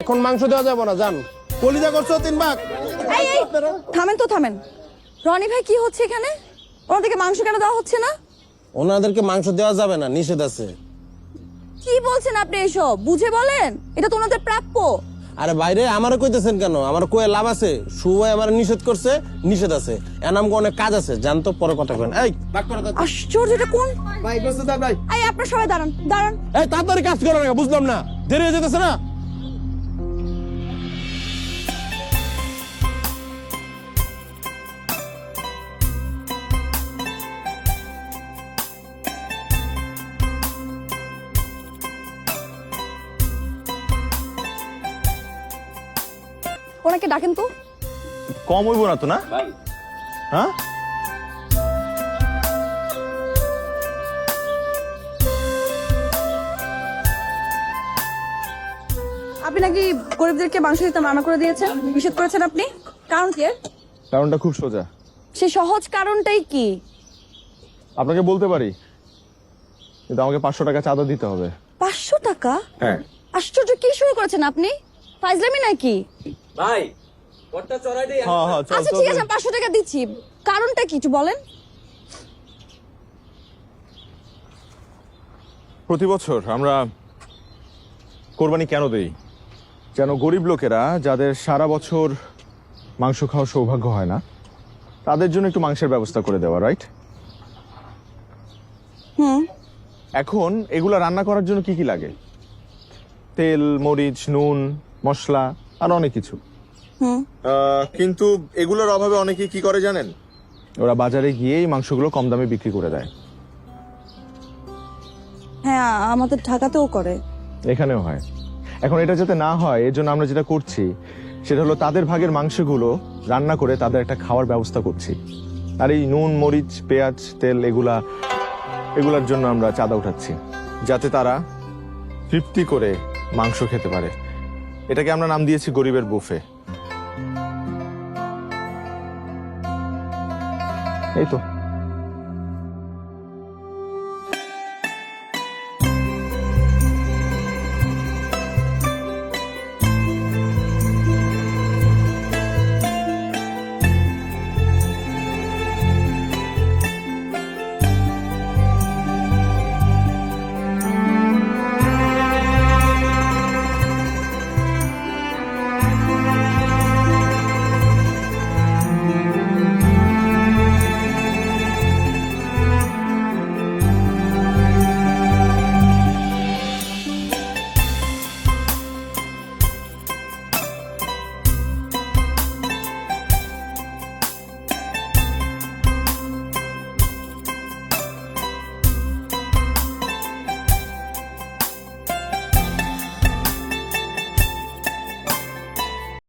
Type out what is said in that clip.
এখন মাংস দেওয়া যাবে না, জান। কলিজা করছো 3 ভাগ। এই থামেন তো থামেন। রনি ভাই কি হচ্ছে এখানে? ওনাদেরকে মাংস কেন দেওয়া হচ্ছে না? ওনাদেরকে মাংস দেওয়া যাবে না, নিষেধ আছে। কি বলছেন আপনি এসব? বুঝে বলেন, এটা তো ওনাদের প্রাপ্য। আরে বাইরে আমারও কইতেছেন কেন? আমার কয়ে লাভ আছে? সুভাই আমার নিষেধ করছে, নিষেধ আছে। এনামকে অনেক কাজ আছে, জানতো পরে কথা কইন। এই ভাগ করে দাও। আশ্চর্য, এটা কোন ভাই গোস্ত দাও ভাই। এই আপনারা সবাই দাঁড়ান দাঁড়ান। এই তাড়াতাড়ি কাজ করো না, বুঝলাম না, দেরি হয়ে যেতেছে না। ওনাকে ডাকেন তো। কম হইব না তো না? হ্যাঁ, আপনি নাকি গরিবদেরকে মাংস দিতে মানা করে দিয়েছেন, নিষেধ করেছেন আপনি। কারণ কি? কারণটা খুব সোজা, সে সহজ কারণটাই কি? আপনাকে বলতে পারি, কিন্তু আমাকে 500 টাকা চাঁদা দিতে হবে। 500 টাকা? হ্যাঁ। আশ্চর্য, কি শুরু করেছেন আপনি? ফাইজলামি নাকি? ভাই কটটা চড়াই দেই। হ্যাঁ হ্যাঁ, চল আচ্ছা চল ঠিক আছে, 500 টাকা দিচ্ছি। কারণটা কি একটু বলেন। প্রতি বছর আমরা কোরবানি কেন দেই? যেন গরিব লোকেরা, যাদের সারা বছর মাংস খাওয়ার সৌভাগ্য হয় না, তাদের জন্য একটু মাংসের ব্যবস্থা করে দেওয়া, রাইট? এখন এগুলা রান্না করার জন্য কি কি লাগে? তেল, মরিচ, নুন, মশলা আর অনেক কিছু। কিন্তু এগুলোর অভাবে অনেকে কি করে জানেন? ওরা বাজারে গিয়ে এই মাংসগুলো কম দামে বিক্রি করে দেয়। হ্যাঁ, আমাদের ঢাকাতেও করে। এখানেও হয়। এখন এটা যাতে না হয়, এর জন্য আমরা যেটা করছি সেটা হলো তাদের ভাগের মাংসগুলো রান্না করে তাদের একটা খাওয়ার ব্যবস্থা করছি। আর এই নুন, মরিচ, পেঁয়াজ, তেল এগুলার জন্য আমরা চাঁদা উঠাচ্ছি, যাতে তারা তৃপ্তি করে মাংস খেতে পারে। এটাকে আমরা নাম দিয়েছি গরিবের বুফে। এই তো।